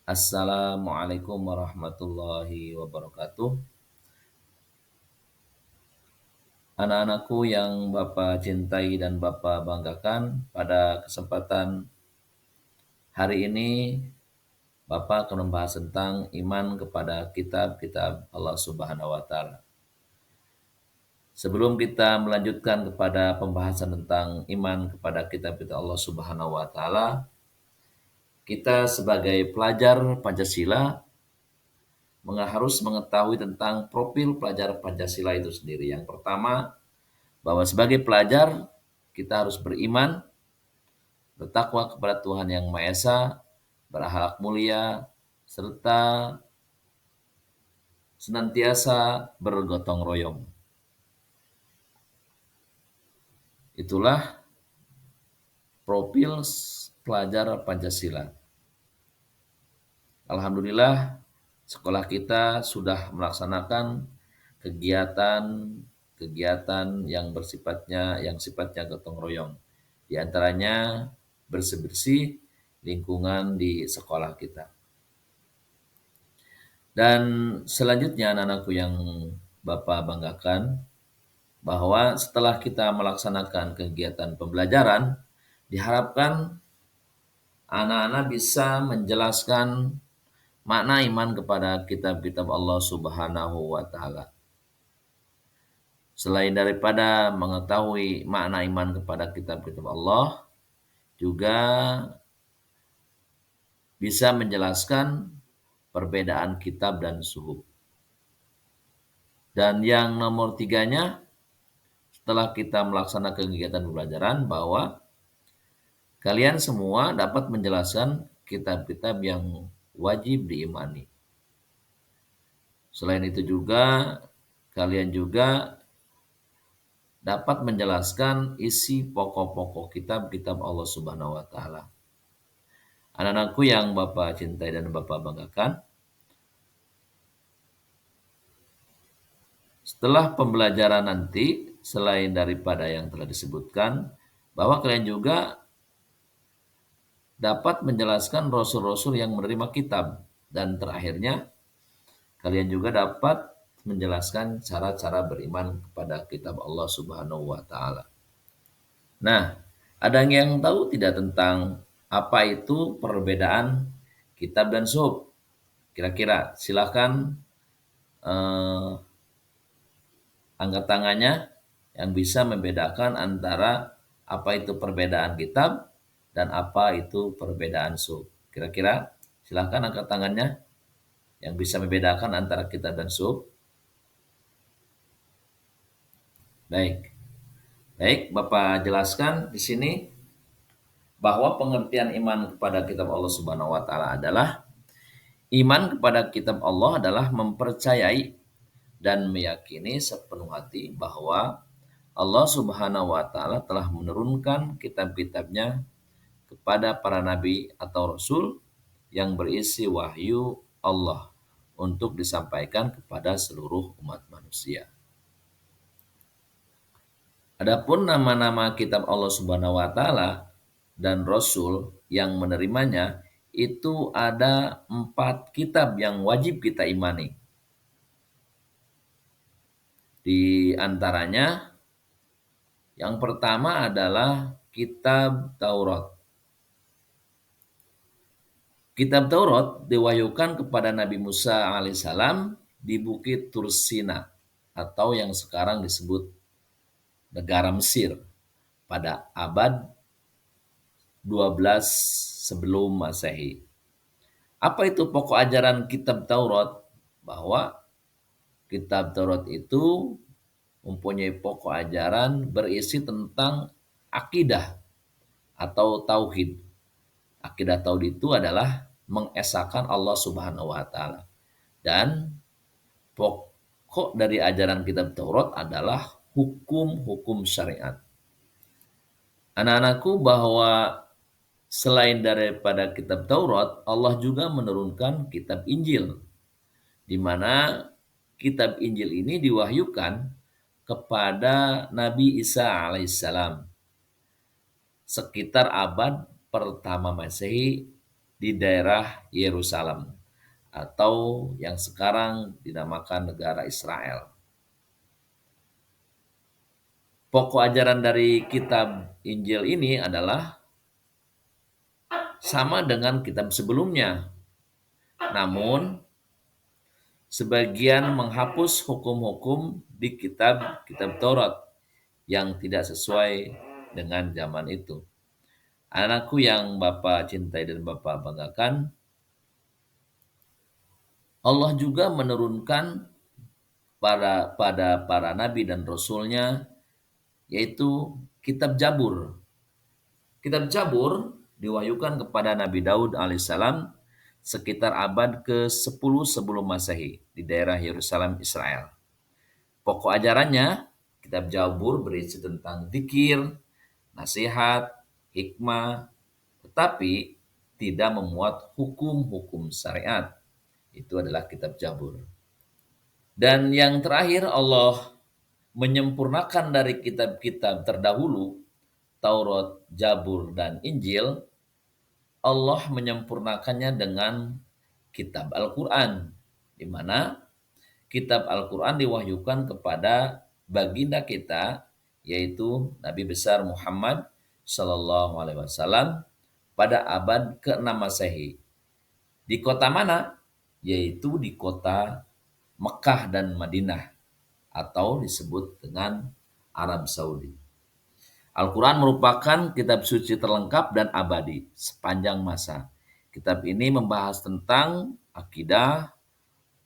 Assalamualaikum warahmatullahi wabarakatuh. Anak-anakku yang Bapak cintai dan Bapak banggakan, pada kesempatan hari ini Bapak akan membahas tentang iman kepada kitab-kitab Allah Subhanahu wa taala. Sebelum kita melanjutkan kepada pembahasan tentang iman kepada kitab-kitab Allah Subhanahu wa taala, kita sebagai pelajar Pancasila harus mengetahui tentang profil pelajar Pancasila itu sendiri. Yang pertama, bahwa sebagai pelajar kita harus beriman, bertakwa kepada Tuhan Yang Maha Esa, berakhlak mulia, serta senantiasa bergotong royong. Itulah profil pelajar Pancasila. Alhamdulillah, sekolah kita sudah melaksanakan kegiatan yang sifatnya gotong royong. Di antaranya bersih-bersih lingkungan di sekolah kita. Dan selanjutnya anak-anakku yang Bapak banggakan, bahwa setelah kita melaksanakan kegiatan pembelajaran, diharapkan anak-anak bisa menjelaskan makna iman kepada kitab-kitab Allah Subhanahu wa taala. Selain daripada mengetahui makna iman kepada kitab-kitab Allah, juga bisa menjelaskan perbedaan kitab dan suhuf. Dan yang nomor tiganya, setelah kita melaksanakan kegiatan pembelajaran, bahwa kalian semua dapat menjelaskan kitab-kitab yang wajib diimani. Selain itu juga, kalian juga dapat menjelaskan isi pokok-pokok kitab-kitab Allah Subhanahu wa taala. Anak-anakku yang Bapak cintai dan Bapak banggakan, setelah pembelajaran nanti, selain daripada yang telah disebutkan, bahwa kalian juga dapat menjelaskan rasul-rasul yang menerima kitab. Dan terakhirnya, kalian juga dapat menjelaskan cara-cara beriman kepada kitab Allah Subhanahu wa taala. Nah, ada yang tahu tidak tentang apa itu perbedaan kitab dan suhuf? Kira-kira silakan angkat tangannya yang bisa membedakan antara apa itu perbedaan kitab dan apa itu perbedaan suhuf. Kira-kira silakan angkat tangannya yang bisa membedakan antara kitab dan suhuf. Baik. Baik, Bapak jelaskan di sini bahwa pengertian iman kepada kitab Allah Subhanahu wa taala adalah iman kepada kitab Allah adalah mempercayai dan meyakini sepenuh hati bahwa Allah Subhanahu wa taala telah menurunkan kitab-kitabnya kepada para nabi atau rasul yang berisi wahyu Allah untuk disampaikan kepada seluruh umat manusia. Adapun nama-nama kitab Allah Subhanahu wa taala dan rasul yang menerimanya, itu ada 4 kitab yang wajib kita imani. Di antaranya yang pertama adalah kitab Taurat. Kitab Taurat diwahyukan kepada Nabi Musa alaihissalam di Bukit Tursina atau yang sekarang disebut negara Mesir pada abad 12 sebelum Masehi. Apa itu pokok ajaran kitab Taurat? Bahwa kitab Taurat itu mempunyai pokok ajaran berisi tentang akidah atau tauhid. Akidah tauhid itu adalah mengesahkan Allah Subhanahu wa taala. Dan pokok dari ajaran kitab Taurat adalah hukum-hukum syariat. Anak-anakku, bahwa selain daripada kitab Taurat, Allah juga menurunkan kitab Injil, di mana kitab Injil ini diwahyukan kepada Nabi Isa alaihissalam sekitar abad pertama Masehi di daerah Yerusalem atau yang sekarang dinamakan negara Israel. Pokok ajaran dari kitab Injil ini adalah sama dengan kitab sebelumnya. Namun, sebagian menghapus hukum-hukum di kitab Taurat yang tidak sesuai dengan zaman itu. Anakku yang Bapak cintai dan Bapak banggakan, Allah juga menurunkan pada para nabi dan rasulnya, yaitu kitab Jabur. Kitab Jabur diwahyukan kepada Nabi Daud alaihissalam sekitar abad ke-10 sebelum Masehi di daerah Yerusalem, Israel. Pokok ajarannya, kitab Jabur berisi tentang zikir, nasihat, hikmah, tetapi tidak memuat hukum-hukum syariat. Itu adalah kitab Jabur. Dan yang terakhir, Allah menyempurnakan dari kitab-kitab terdahulu, Taurat, Jabur, dan Injil. Allah menyempurnakannya dengan kitab Al-Quran, di mana kitab Al-Quran diwahyukan kepada baginda kita, yaitu Nabi besar Muhammad Sallallahu Alaihi Wasallam pada abad ke-6 Masehi. Di kota mana? Yaitu di kota Mekah dan Madinah, atau disebut dengan Arab Saudi. Al-Quran merupakan kitab suci terlengkap dan abadi sepanjang masa. Kitab ini membahas tentang akidah,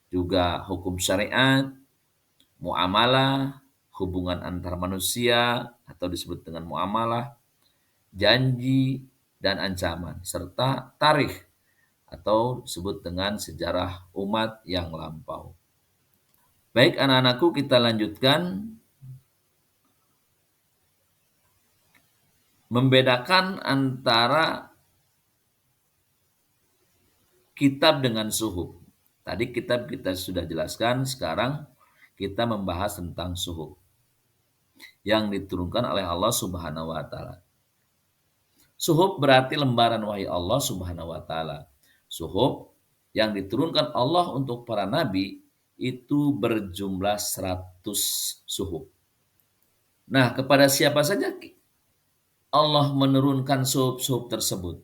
juga hukum syariat, muamalah, hubungan antar manusia atau disebut dengan muamalah, janji dan ancaman, serta tarikh atau disebut dengan sejarah umat yang lampau. Baik anak-anakku, kita lanjutkan membedakan antara kitab dengan suhuf. Tadi kitab kita sudah jelaskan, sekarang kita membahas tentang suhuf yang diturunkan oleh Allah Subhanahu wa taala. Suhuf berarti lembaran wahyu Allah Subhanahu wa taala. Suhuf yang diturunkan Allah untuk para nabi itu berjumlah 100 suhuf. Nah, kepada siapa saja Allah menurunkan suhuf-suhuf tersebut?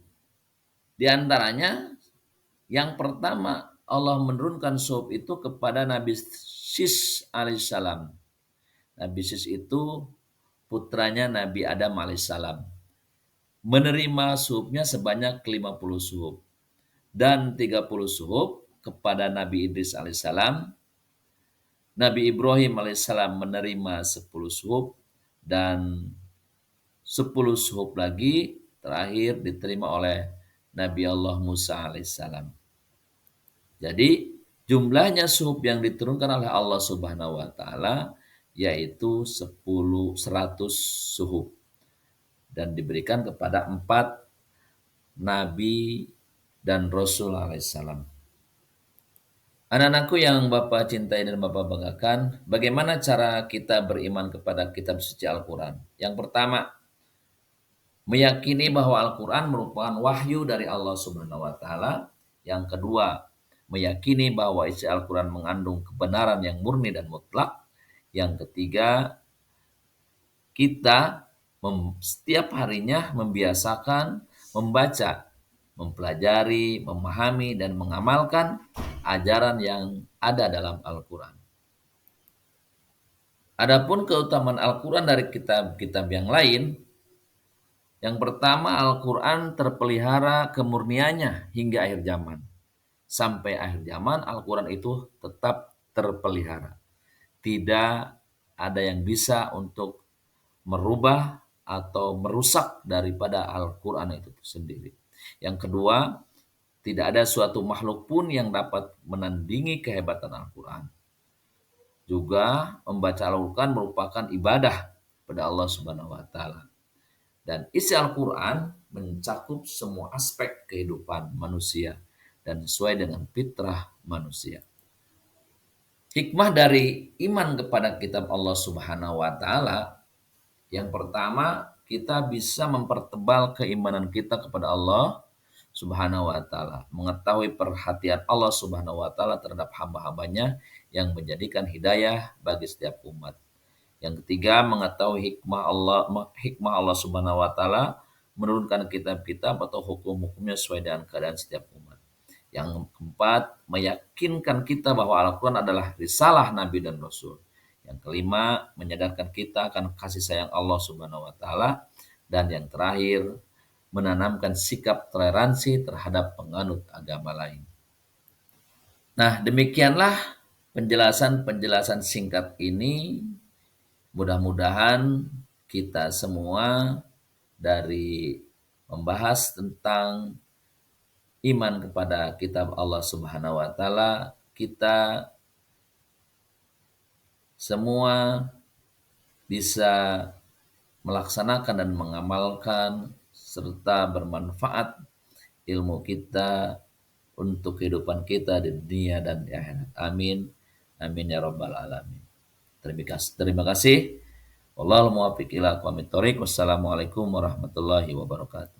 Di antaranya yang pertama, Allah menurunkan suhuf itu kepada Nabi Sis alaihissalam. Nabi Sis itu putranya Nabi Adam alaihissalam. Menerima suhufnya sebanyak 50 suhuf. Dan 30 suhuf kepada Nabi Idris alaihissalam. Nabi Ibrahim alaihissalam menerima 10 suhuf. Dan 10 suhuf lagi terakhir diterima oleh Nabi Allah Musa alaihissalam. Jadi jumlahnya suhuf yang diturunkan oleh Allah Subhanahu wa taala yaitu 100 suhuf dan diberikan kepada 4 nabi dan rasul alaihissalam. Anak-anakku yang Bapak cintai dan Bapak banggakan, bagaimana cara kita beriman kepada kitab suci Al-Quran? Yang pertama, meyakini bahwa Al-Quran merupakan wahyu dari Allah Subhanahu wa taala. Yang kedua, meyakini bahwa isi Al-Quran mengandung kebenaran yang murni dan mutlak. Yang ketiga, kita setiap harinya membiasakan membaca, mempelajari, memahami, dan mengamalkan ajaran yang ada dalam Al-Quran. Adapun keutamaan Al-Quran dari kitab-kitab yang lain, yang pertama, Al-Quran terpelihara kemurniannya hingga akhir zaman. Sampai akhir zaman, Al-Quran itu tetap terpelihara. Tidak ada yang bisa untuk merubah atau merusak daripada Al-Quran itu sendiri. Yang kedua, tidak ada suatu makhluk pun yang dapat menandingi kehebatan Al-Quran. Juga membaca Al-Quran merupakan ibadah pada Allah Subhanahu wa taala. Dan isi Al-Quran mencakup semua aspek kehidupan manusia dan sesuai dengan fitrah manusia. Hikmah dari iman kepada kitab Allah Subhanahu wa taala, yang pertama, kita bisa mempertebal keimanan kita kepada Allah Subhanahu wa taala, mengetahui perhatian Allah Subhanahu wa taala terhadap hamba-hambanya yang menjadikan hidayah bagi setiap umat. Yang ketiga, mengetahui hikmah Allah Subhanahu wa taala menurunkan kitab-kitab atau hukum-hukumnya sesuai dengan keadaan setiap umat. Yang keempat, meyakinkan kita bahwa Al-Quran adalah risalah Nabi dan Rasul. Yang kelima, menyadarkan kita akan kasih sayang Allah Subhanahu wa taala. Dan yang terakhir, menanamkan sikap toleransi terhadap penganut agama lain. Nah, demikianlah penjelasan-penjelasan singkat ini. Mudah-mudahan kita semua dari membahas tentang iman kepada kitab Allah Subhanahu wa taala, kita semua bisa melaksanakan dan mengamalkan serta bermanfaat ilmu kita untuk kehidupan kita di dunia dan di akhirat. Amin. Amin ya rabbal alamin. Terima kasih. Wallahul muwaffiq ila aqwamit thoriq. Wassalamualaikum warahmatullahi wabarakatuh.